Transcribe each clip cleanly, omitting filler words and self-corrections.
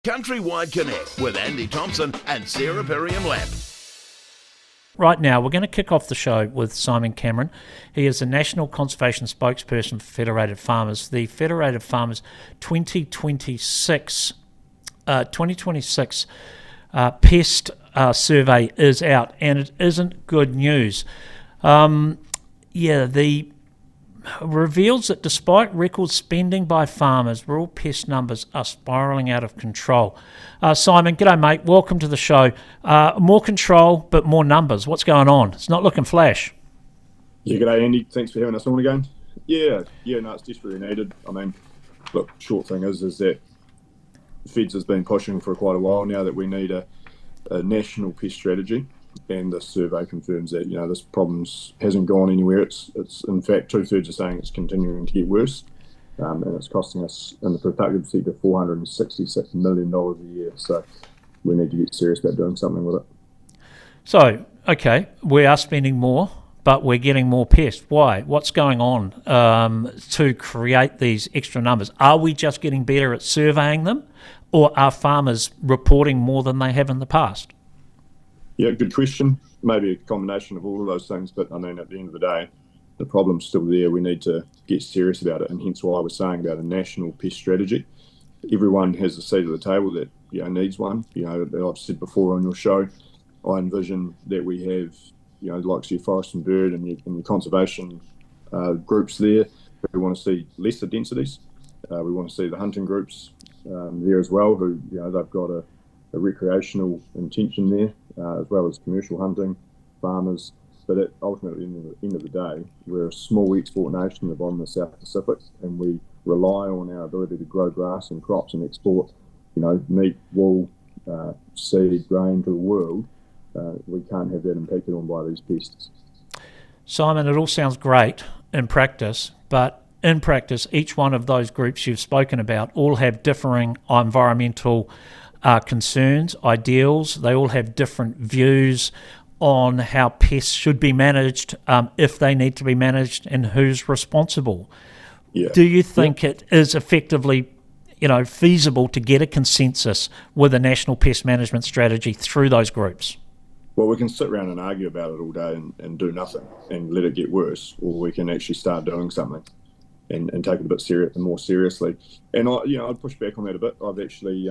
Countrywide Connect with Andy Thompson and Sarah Perriam-Lamp. Right now, we're going to kick off the show with Simon Cameron. He is the National Conservation Spokesperson for Federated Farmers. The Federated Farmers 2026 Pest Survey is out, and it isn't good news. The reveals that despite record spending by farmers, rural pest numbers are spiralling out of control. Simon, g'day mate, welcome to the show. More control, but more numbers. What's going on? It's not looking flash. Yeah, g'day Andy, thanks for having us on again. No, it's desperately needed. I mean, look, short thing is that Feds has been pushing for quite a while now that we need a national pest strategy. And the survey confirms that, this problem hasn't gone anywhere. It's in fact, 2/3 are saying it's continuing to get worse. And it's costing us in the productive sector $466 million a year. So we need to get serious about doing something with it. So, okay, we are spending more, but we're getting more pests. Why? What's going on to create these extra numbers? Are we just getting better at surveying them, or are farmers reporting more than they have in the past? Yeah, good question. Maybe a combination of all of those things, but I mean, at the end of the day, the problem's still there. We need to get serious about it, and hence why we're saying about a national pest strategy. Everyone has a seat at the table that needs one. I've said before on your show, I envision that we have like your forest and bird and your conservation groups there. We want to see lesser densities. We want to see the hunting groups there as well, who they've got a recreational intention there, as well as commercial hunting, farmers. But ultimately, at the end of the day, we're a small export nation on the South Pacific, and we rely on our ability to grow grass and crops and export, meat, wool, seed, grain to the world. We can't have that impacted on by these pests. Simon, it all sounds great in practice, but in practice, each one of those groups you've spoken about all have differing environmental concerns, ideals. They all have different views on how pests should be managed, if they need to be managed, and who's responsible. Yeah. Do you think it is effectively, feasible to get a consensus with a national pest management strategy through those groups? Well, we can sit around and argue about it all day and do nothing and let it get worse, or we can actually start doing something and take it a bit more seriously. And I'd push back on that a bit. I've actually,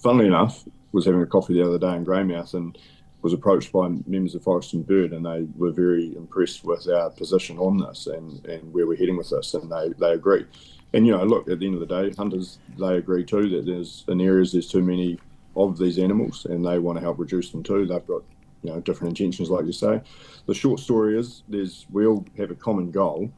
funnily enough, was having a coffee the other day in Greymouth and was approached by members of Forest and Bird, and they were very impressed with our position on this and where we're heading with this, and they agree. And look, at the end of the day, hunters, they agree too that there's too many of these animals, and they want to help reduce them too. They've got different intentions, like you say. The short story is we all have a common goal.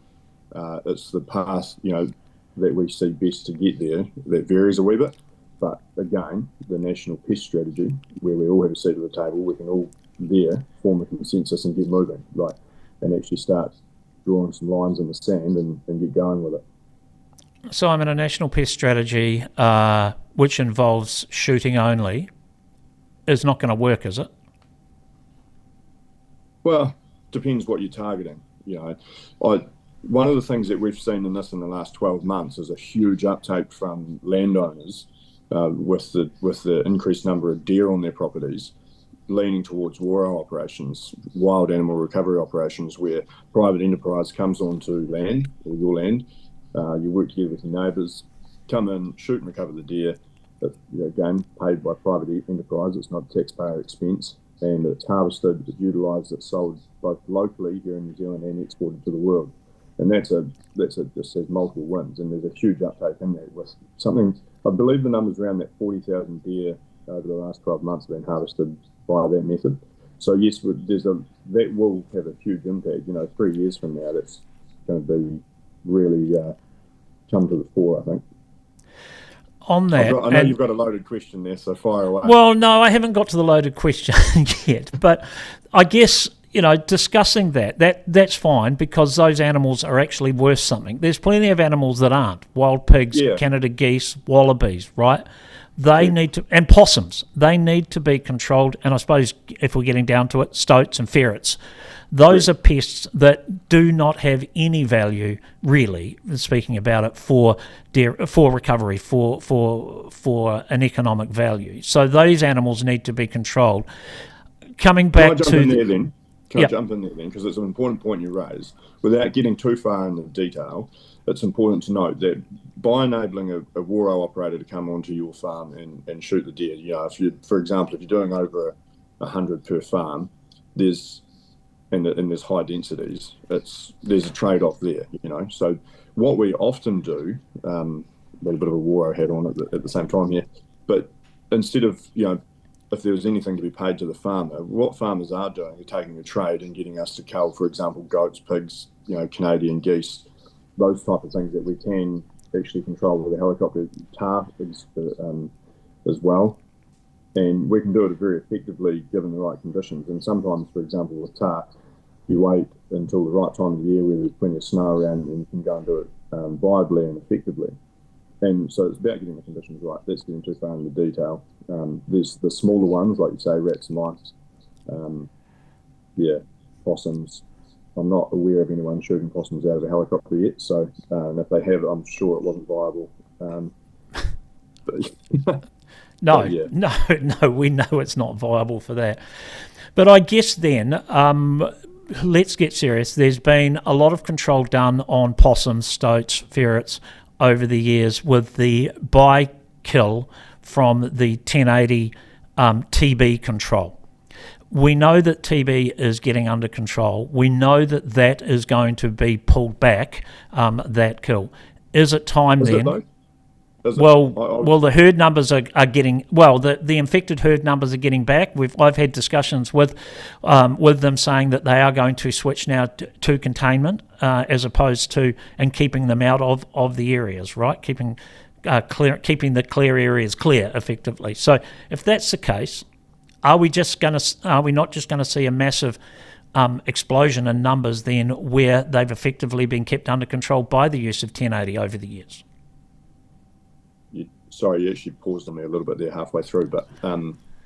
It's the path that we see best to get there that varies a wee bit. But again, the national pest strategy, where we all have a seat at the table, we can all there form a consensus and get moving, right, and actually start drawing some lines in the sand and get going with it. So I'm in a national pest strategy, which involves shooting only, is not going to work, is it? Well, depends what you're targeting. One of the things that we've seen in the last 12 months is a huge uptake from landowners with the increased number of deer on their properties, leaning towards waro operations, wild animal recovery operations, where private enterprise comes onto land, or your land. You work together with your neighbours, come in, shoot and recover the deer. Again, paid by private enterprise. It's not taxpayer expense, and it's harvested, it's utilised, it's sold both locally here in New Zealand and exported to the world. And that's just has multiple wins, and there's a huge uptake in that. With something, I believe the numbers around that 40,000 deer over the last 12 months have been harvested by that method. So yes, that will have a huge impact. 3 years from now, that's going to be really come to the fore, I think. On that, I know you've got a loaded question there, so fire away. Well, no, I haven't got to the loaded question yet, but I guess discussing that's fine, because those animals are actually worth something. There's plenty of animals that aren't. Wild pigs, Yeah. Canada geese, wallabies, right? They need to, and possums, they need to be controlled. And I suppose if we're getting down to it, stoats and ferrets, those are pests that do not have any value, really, speaking about it, for recovery, for an economic value. So those animals need to be controlled. Coming back to... Can I jump in there then? Because it's an important point you raise. Without getting too far into the detail, it's important to note that by enabling a Waro operator to come onto your farm and shoot the deer, if you, for example, if you're doing over 100 per farm, there's high densities, there's a trade-off there, So what we often do, a little bit of a Waro hat on at the same time here, but instead of, if there was anything to be paid to the farmer, what farmers are doing are taking a trade and getting us to cull, for example, goats, pigs, Canadian geese, those type of things that we can actually control with a helicopter, tar as well. And we can do it very effectively given the right conditions. And sometimes, for example, with tar, you wait until the right time of the year where there's plenty of snow around and you can go and do it viably and effectively. And so it's about getting the conditions right. That's getting too far into the detail. There's the smaller ones, like you say, rats and mice. Possums. I'm not aware of anyone shooting possums out of a helicopter yet. So if they have, I'm sure it wasn't viable. No, we know it's not viable for that. But I guess then, let's get serious. There's been a lot of control done on possums, stoats, ferrets over the years with the by-kill from the 1080 TB control. We know that TB is getting under control. We know that is going to be pulled back, that kill. Is it time then? Well, the herd numbers are getting, the infected herd numbers are getting back. I've had discussions with them saying that they are going to switch now to containment as opposed to, and keeping them out of the areas, right? Keeping the clear areas clear effectively. So if that's the case, are we not just going to see a massive explosion in numbers then, where they've effectively been kept under control by the use of 1080 over the years? Sorry, you actually paused on me a little bit there halfway through, but I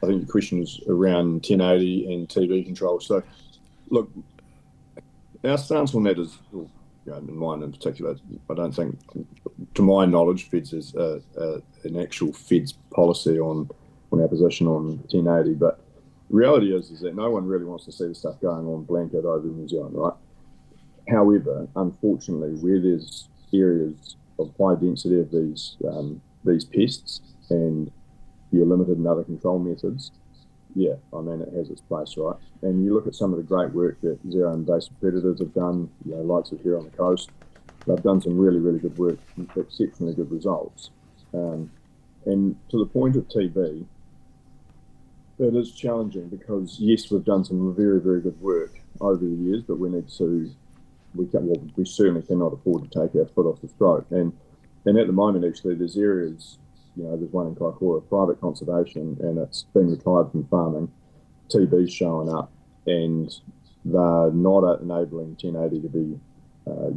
think the question is around 1080 and TB control. So, look, our stance on that is, in mine in particular, I don't think, to my knowledge, Feds is an actual Feds policy on our position on 1080. But the reality is that no one really wants to see the stuff going on blanket over New Zealand, right? However, unfortunately, where there's areas of high density of these pests and you're limited in other control methods, it has its place, right? And you look at some of the great work that zero invasive predators have done, likes of here on the coast. They've done some really, really good work, exceptionally good results. And to the point of TB, it is challenging because, yes, we've done some very, very good work over the years, but we certainly cannot afford to take our foot off the throat. And at the moment, actually, there's areas, there's one in Kaikoura, private conservation, and it's been retired from farming. TB's showing up, and they're not enabling 1080 to be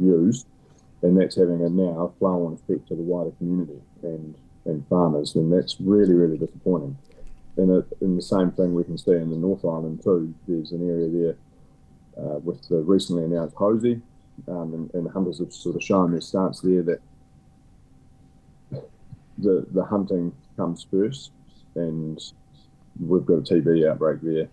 used, and that's having a flow-on effect to the wider community and farmers, and that's really, really disappointing. And the same thing we can see in the North Island too. There's an area there with the recently announced Hosey, and hunters have sort of shown their stance there that the hunting comes first, and we've got a TB outbreak there.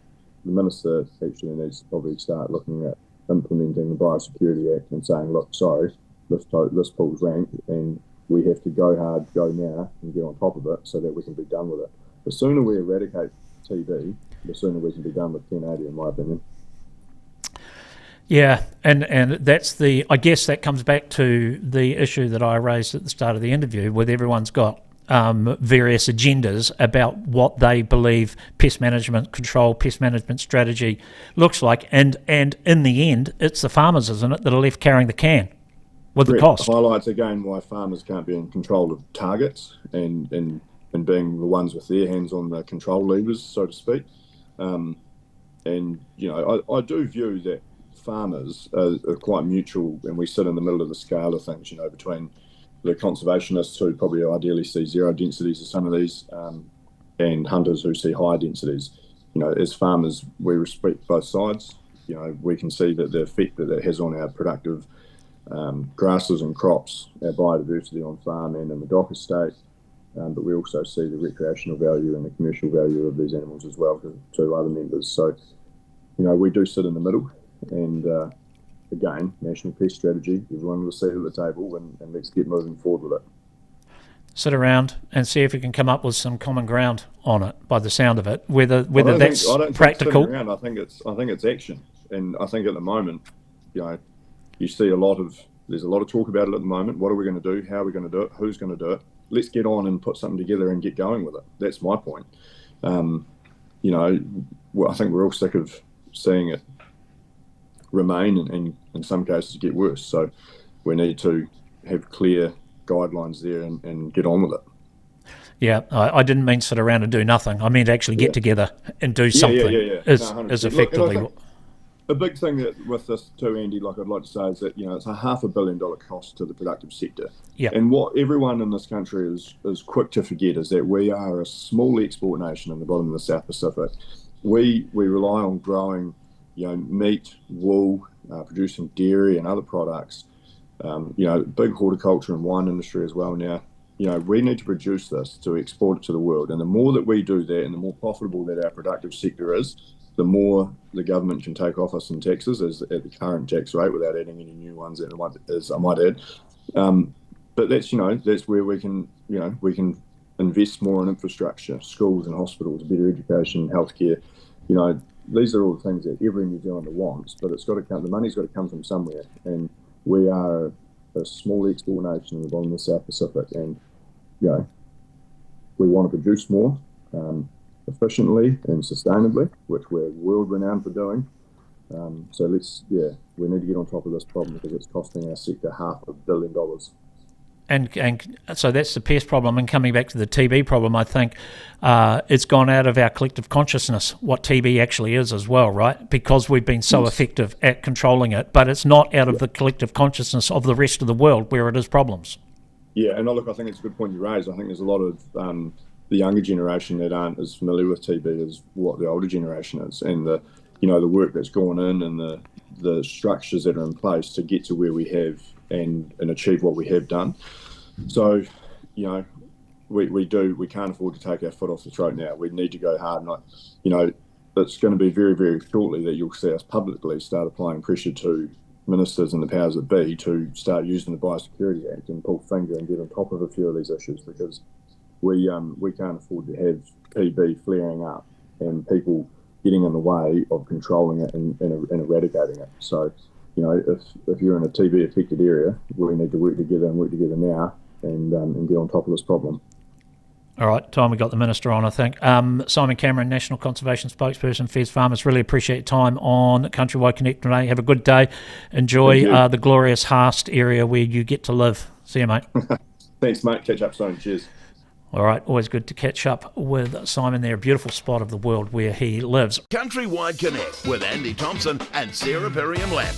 The minister actually needs to probably start looking at implementing the Biosecurity Act and saying, look, sorry, this pool's rank, and we have to go hard, go now, and get on top of it so that we can be done with it. The sooner we eradicate TB, the sooner we can be done with 1080, in my opinion. Yeah, and that's I guess that comes back to the issue that I raised at the start of the interview, where everyone's got various agendas about what they believe pest management control, pest management strategy looks like, and in the end, it's the farmers, isn't it, that are left carrying the can with the cost. It highlights again why farmers can't be in control of targets and being the ones with their hands on the control levers, so to speak. And And I do view that farmers are quite mutual, and we sit in the middle of the scale of things, between the conservationists who probably ideally see zero densities of some of these, and hunters who see higher densities. As farmers, we respect both sides. We can see that the effect that has on our productive grasses and crops, our biodiversity on farm and in the dock estate, but we also see the recreational value and the commercial value of these animals as well to other members. So, we do sit in the middle, and again, National Pest Strategy, everyone will sit at the table, and let's get moving forward with it. Sit around and see if we can come up with some common ground on it. By the sound of it, whether that's practical. I don't think I think it's action, and I think at the moment, you see there's a lot of talk about it at the moment. What are we going to do? How are we going to do it? Who's going to do it? Let's get on and put something together and get going with it. That's my point. I think we're all sick of seeing it remain and in some cases get worse. So we need to have clear guidelines there and get on with it. Yeah, I didn't mean sit around and do nothing. I mean actually get together and do something. Is effectively. Look, a big thing with this too, Andy, like I'd like to say, is that it's a $500 million cost to the productive sector. Yeah. And what everyone in this country is quick to forget is that we are a small export nation in the bottom of the South Pacific. We rely on growing, meat, wool, producing dairy and other products. Big horticulture and wine industry as well now. We need to produce this to export it to the world. And the more that we do that and the more profitable that our productive sector is, the more the government can take off us in taxes at the current tax rate without adding any new ones, as I might add. But that's where we can invest more in infrastructure, schools and hospitals, better education, healthcare. These are all the things that every New Zealander wants, but it's got to come. The money's got to come from somewhere, and we are a small export nation in the bottom of the South Pacific, and we want to produce more efficiently and sustainably, which we're world renowned for doing. So we need to get on top of this problem because it's costing our sector $500 million. And so that's the pest problem. And coming back to the TB problem, I think it's gone out of our collective consciousness what TB actually is as well, right? Because we've been so effective at controlling it, but it's not out of the collective consciousness of the rest of the world where it is problems. Yeah, and look, I think it's a good point you raised. I think there's a lot of the younger generation that aren't as familiar with TB as what the older generation is, and the work that's gone in and the structures that are in place to get to where we have and achieve what we have done. So, we can't afford to take our foot off the throat now. We need to go hard. And it's going to be very, very shortly that you'll see us publicly start applying pressure to ministers and the powers that be to start using the Biosecurity Act and pull finger and get on top of a few of these issues, because we can't afford to have TB flaring up and people getting in the way of controlling it and eradicating it. So, if you're in a TB affected area, we need to work together now and get on top of this problem. All right, time we got the Minister on, I think. Simon Cameron, National Conservation Spokesperson, Feds Farmers, really appreciate your time on Countrywide Connect today. Have a good day. Enjoy the glorious Haast area where you get to live. See you, mate. Thanks, mate. Catch up soon. Cheers. All right, always good to catch up with Simon there. A beautiful spot of the world where he lives. Countrywide Connect with Andy Thompson and Sarah Perriam-Lapp.